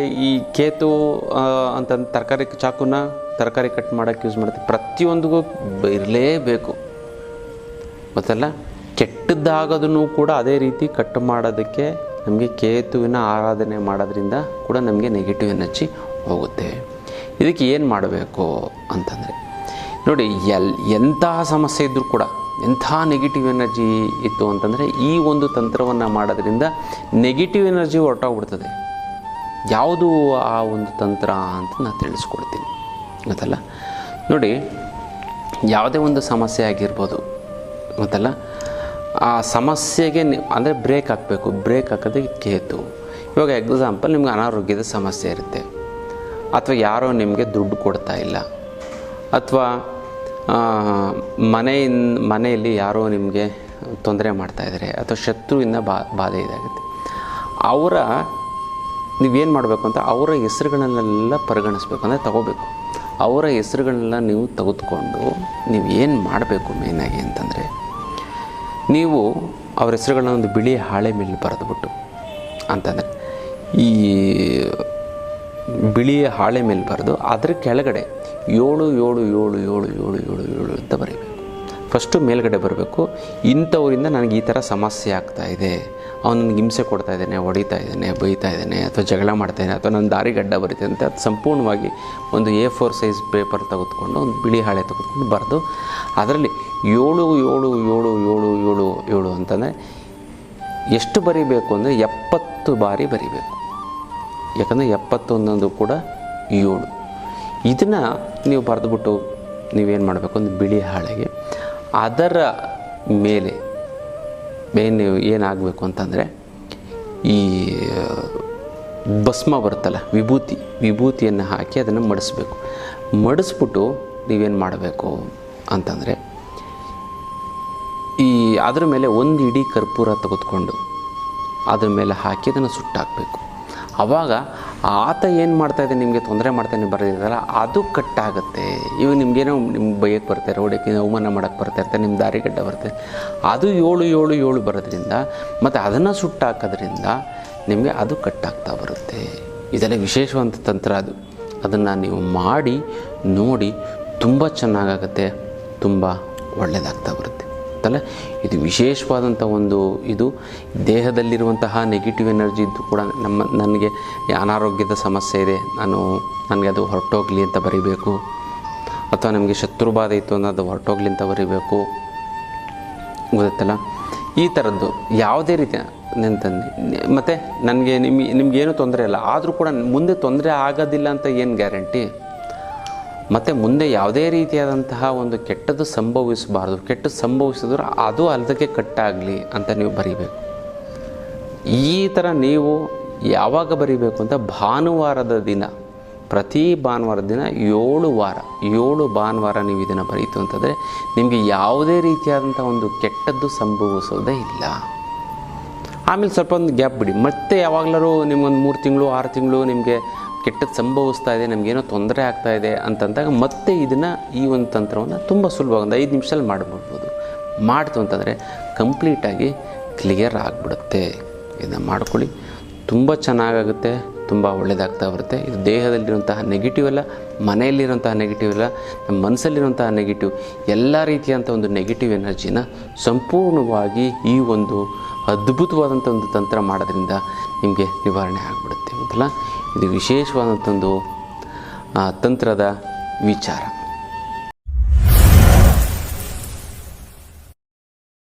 ಈ ಕೇತು ಅಂತಂದು ತರಕಾರಿ ಕಟ್ ಮಾಡೋಕ್ಕೆ ಯೂಸ್ ಮಾಡ್ತಾರೆ. ಪ್ರತಿಯೊಂದಿಗೂ ಇರಲೇಬೇಕು, ಗೊತ್ತಲ್ಲ. ಕೆಟ್ಟದ್ದಾಗೋದನ್ನು ಕೂಡ ಅದೇ ರೀತಿ ಕಟ್ ಮಾಡೋದಕ್ಕೆ ನಮಗೆ ಕೇತುವಿನ ಆರಾಧನೆ ಮಾಡೋದ್ರಿಂದ ಕೂಡ ನಮಗೆ ನೆಗೆಟಿವ್ ಎನರ್ಜಿ ಹೋಗುತ್ತೆ. ಇದಕ್ಕೆ ಏನು ಮಾಡಬೇಕು ಅಂತಂದರೆ ನೋಡಿ, ಎಂತಹ ಸಮಸ್ಯೆ ಇದ್ದರೂ ಕೂಡ, ಎಂಥ ನೆಗೆಟಿವ್ ಎನರ್ಜಿ ಇತ್ತು ಅಂತಂದರೆ ಈ ಒಂದು ತಂತ್ರವನ್ನು ಮಾಡೋದ್ರಿಂದ ನೆಗೆಟಿವ್ ಎನರ್ಜಿ ಹೊರಟೋಗ್ಬಿಡ್ತದೆ. ಯಾವುದು ಆ ಒಂದು ತಂತ್ರ ಅಂತ ನಾನು ತಿಳಿಸ್ಕೊಡ್ತೀನಿ, ಗೊತ್ತಲ್ಲ. ನೋಡಿ, ಯಾವುದೇ ಒಂದು ಸಮಸ್ಯೆ ಆಗಿರ್ಬೋದು, ಗೊತ್ತಲ್ಲ, ಆ ಸಮಸ್ಯೆಗೆ ಅಂದರೆ ಬ್ರೇಕ್ ಹಾಕಬೇಕು. ಬ್ರೇಕ್ ಹಾಕೋದಕ್ಕೆ ಕೇತು. ಇವಾಗ ಎಕ್ಸಾಂಪಲ್, ನಿಮ್ಗೆ ಅನಾರೋಗ್ಯದ ಸಮಸ್ಯೆ ಇರುತ್ತೆ, ಅಥವಾ ಯಾರೋ ನಿಮಗೆ ದುಡ್ಡು ಕೊಡ್ತಾ ಇಲ್ಲ, ಅಥವಾ ಮನೆಯಲ್ಲಿ ಯಾರೋ ನಿಮಗೆ ತೊಂದರೆ ಮಾಡ್ತಾಯಿದ್ದಾರೆ, ಅಥವಾ ಶತ್ರುವಿನ ಬಾಧೆ ಇದಾಗುತ್ತೆ. ನೀವೇನು ಮಾಡಬೇಕು ಅಂತ ಅವರ ಹೆಸರುಗಳನ್ನೆಲ್ಲ ಪರಿಗಣಿಸ್ಬೇಕು, ಅಂದರೆ ತಗೋಬೇಕು. ಅವರ ಹೆಸರುಗಳನ್ನೆಲ್ಲ ನೀವು ತೆಗೆದುಕೊಂಡು ನೀವು ಏನು ಮಾಡಬೇಕು ಮೇಯ್ನಾಗಿ ಅಂತಂದರೆ, ನೀವು ಅವ್ರ ಹೆಸರುಗಳನ್ನ ಒಂದು ಬಿಳಿ ಹಾಳೆ ಮೇಲೆ ಬರೆದುಬಿಟ್ಟು, ಅಂತಂದರೆ ಈ ಬಿಳಿ ಹಾಳೆ ಮೇಲೆ ಬರೆದು ಅದ್ರ ಕೆಳಗಡೆ 7 7 7 7 7 7 7 ಅಂತ ಬರೀಬೇಕು. ಫಸ್ಟು ಮೇಲ್ಗಡೆ ಬರಬೇಕು, ಇಂಥವರಿಂದ ನನಗೆ ಈ ಥರ ಸಮಸ್ಯೆ ಆಗ್ತಾಯಿದೆ, ಅವನು ನನಗೆ ಹಿಂಸೆ ಕೊಡ್ತಾ ಇದ್ದಾನೆ, ಹೊಡಿತಾ ಇದ್ದಾನೆ, ಬೈತಾ ಇದ್ದಾನೆ, ಅಥವಾ ಜಗಳ ಮಾಡ್ತಾಯಿದ್ದಾನೆ, ಅಥವಾ ನನ್ನ ದಾರಿಗಡ್ಡ ಬರೀತಾನೆ ಅಂತ ಅದು ಸಂಪೂರ್ಣವಾಗಿ ಒಂದು A4 ಸೈಜ್ ಪೇಪರ್ ತೆಗೆದುಕೊಂಡು ಒಂದು ಬಿಳಿ ಹಾಳೆ ತೆಗೆದುಕೊಂಡು ಬರೆದು ಅದರಲ್ಲಿ 7 7 7 7 7 7 ಅಂತಂದರೆ ಎಷ್ಟು ಬರೀಬೇಕು ಅಂದರೆ 70 ಬಾರಿ ಬರೀಬೇಕು. ಯಾಕಂದರೆ 71 ಕೂಡ 7. ಇದನ್ನು ನೀವು ಬರೆದುಬಿಟ್ಟು ನೀವೇನು ಮಾಡಬೇಕು, ಒಂದು ಬಿಳಿ ಹಾಳೆಗೆ ಅದರ ಮೇಲೆ ಏನಾಗಬೇಕು ಅಂತಂದರೆ ಈ ಭಸ್ಮ ಬರುತ್ತಲ್ಲ, ವಿಭೂತಿಯನ್ನು ಹಾಕಿ ಅದನ್ನು ಮಡಿಸ್ಬೇಕು. ಮಡಿಸ್ಬಿಟ್ಟು ನೀವೇನು ಮಾಡಬೇಕು ಅಂತಂದರೆ ಅದ್ರ ಮೇಲೆ ಒಂದು ಇಡೀ ಕರ್ಪೂರ ತೆಗೆದುಕೊಂಡು ಅದ್ರ ಮೇಲೆ ಹಾಕಿ ಅದನ್ನು ಸುಟ್ಟಾಕಬೇಕು. ಆವಾಗ ಆತ ಏನು ಮಾಡ್ತಾಯಿದ್ದೆ, ನಿಮಗೆ ತೊಂದರೆ ಮಾಡ್ತಾನೆ ಬರೋದಿಲ್ಲ, ಅದು ಕಟ್ಟಾಗುತ್ತೆ. ಇವಾಗ ನಿಮಗೇನೋ ನಿಮ್ಗೆ ಬೈಯಕ್ಕೆ ಬರ್ತಾರೆ, ಹೊಡೆಯೋಕ್ಕೆ ಅವಮಾನ ಮಾಡೋಕ್ಕೆ ಬರ್ತಾಯಿರ್ತಾರೆ, ನಿಮ್ಮ ದಾರಿಗಡ್ಡ ಬರ್ತಾರೆ, ಅದು 7 7 7 ಬರೋದ್ರಿಂದ ಮತ್ತು ಅದನ್ನು ಸುಟ್ಟಾಕೋದ್ರಿಂದ ನಿಮಗೆ ಅದು ಕಟ್ಟಾಗ್ತಾ ಬರುತ್ತೆ. ಇದೆಲ್ಲ ವಿಶೇಷವಾದ ತಂತ್ರ. ಅದನ್ನು ನೀವು ಮಾಡಿ ನೋಡಿ, ತುಂಬ ಚೆನ್ನಾಗಾಗುತ್ತೆ, ತುಂಬ ಒಳ್ಳೆಯದಾಗ್ತಾ ಬರುತ್ತೆ ಅಂತಲ್ಲ. ಇದು ವಿಶೇಷವಾದಂಥ ಇದು ದೇಹದಲ್ಲಿರುವಂತಹ ನೆಗೆಟಿವ್ ಎನರ್ಜಿ ಇದ್ದು ಕೂಡ ನನಗೆ ಅನಾರೋಗ್ಯದ ಸಮಸ್ಯೆ ಇದೆ, ನನಗೆ ಅದು ಹೊರಟೋಗ್ಲಿ ಅಂತ ಬರೀಬೇಕು, ಅಥವಾ ನಮಗೆ ಶತ್ರುಬಾಧೆ ಇತ್ತು ಅನ್ನೋದು ಹೊರಟೋಗ್ಲಿ ಅಂತ ಬರೀಬೇಕು, ಗೊತ್ತಲ್ಲ. ಈ ಥರದ್ದು ಯಾವುದೇ ರೀತಿಯ ಮತ್ತು ನನಗೆ ನಿಮಗೇನು ತೊಂದರೆ ಇಲ್ಲ, ಆದರೂ ಕೂಡ ಮುಂದೆ ತೊಂದರೆ ಆಗೋದಿಲ್ಲ ಅಂತ ಏನು ಗ್ಯಾರಂಟಿ? ಮತ್ತು ಮುಂದೆ ಯಾವುದೇ ರೀತಿಯಾದಂತಹ ಒಂದು ಕೆಟ್ಟದ್ದು ಸಂಭವಿಸಬಾರ್ದು, ಕೆಟ್ಟದ್ದು ಸಂಭವಿಸಿದ್ರೆ ಅದು ಅಲ್ಲದಕ್ಕೆ ಕಟ್ಟಾಗಲಿ ಅಂತ ನೀವು ಬರೀಬೇಕು. ಈ ಥರ ನೀವು ಯಾವಾಗ ಬರೀಬೇಕು ಅಂತ, ಭಾನುವಾರದ ದಿನ, ಪ್ರತಿ ಭಾನುವಾರದ ದಿನ 7 ಭಾನುವಾರ ನೀವು ಇದನ್ನು ಬರೀತು ಅಂತಂದರೆ ನಿಮಗೆ ಯಾವುದೇ ರೀತಿಯಾದಂಥ ಒಂದು ಕೆಟ್ಟದ್ದು ಸಂಭವಿಸೋದೇ ಇಲ್ಲ. ಆಮೇಲೆ ಸ್ವಲ್ಪ ಒಂದು ಗ್ಯಾಪ್ ಬಿಡಿ, ಮತ್ತೆ ಯಾವಾಗಲೂ ನಿಮ್ಗೊಂದು 3 ತಿಂಗಳು 6 ತಿಂಗಳು ನಿಮಗೆ ಕೆಟ್ಟದ್ದು ಸಂಭವಿಸ್ತಾ ಇದೆ, ನಮಗೇನೋ ತೊಂದರೆ ಆಗ್ತಾಯಿದೆ ಅಂತಂದಾಗ ಮತ್ತೆ ಈ ಒಂದು ತಂತ್ರವನ್ನು ತುಂಬ ಸುಲಭವಾಗಿ ಒಂದು 5 ನಿಮಿಷದಲ್ಲಿ ಮಾಡಿಬಿಡ್ಬೋದು. ಮಾಡ್ತು ಅಂತಂದರೆ ಕಂಪ್ಲೀಟಾಗಿ ಕ್ಲಿಯರ್ ಆಗಿಬಿಡುತ್ತೆ. ಇದನ್ನು ಮಾಡ್ಕೊಳ್ಳಿ, ತುಂಬ ಚೆನ್ನಾಗಾಗುತ್ತೆ, ತುಂಬ ಒಳ್ಳೆಯದಾಗ್ತಾ ಬರುತ್ತೆ. ಇದು ದೇಹದಲ್ಲಿರುವಂತಹ ನೆಗೆಟಿವ್ ಅಲ್ಲ, ಮನೆಯಲ್ಲಿರುವಂತಹ ನೆಗೆಟಿವ್ ಅಲ್ಲ, ನಮ್ಮ ಮನಸ್ಸಲ್ಲಿರುವಂತಹ ನೆಗೆಟಿವ್, ಎಲ್ಲ ರೀತಿಯಂಥ ಒಂದು ನೆಗೆಟಿವ್ ಎನರ್ಜಿನ ಸಂಪೂರ್ಣವಾಗಿ ಈ ಒಂದು ಅದ್ಭುತವಾದಂಥ ಒಂದು ತಂತ್ರ ಮಾಡೋದ್ರಿಂದ ನಿಮಗೆ ನಿವಾರಣೆ ಆಗಿಬಿಡುತ್ತೆ. ಗೊತ್ತಲ್ಲ, ಇದು ವಿಶೇಷವಾದಂಥೊಂದು ತಂತ್ರದ ವಿಚಾರ.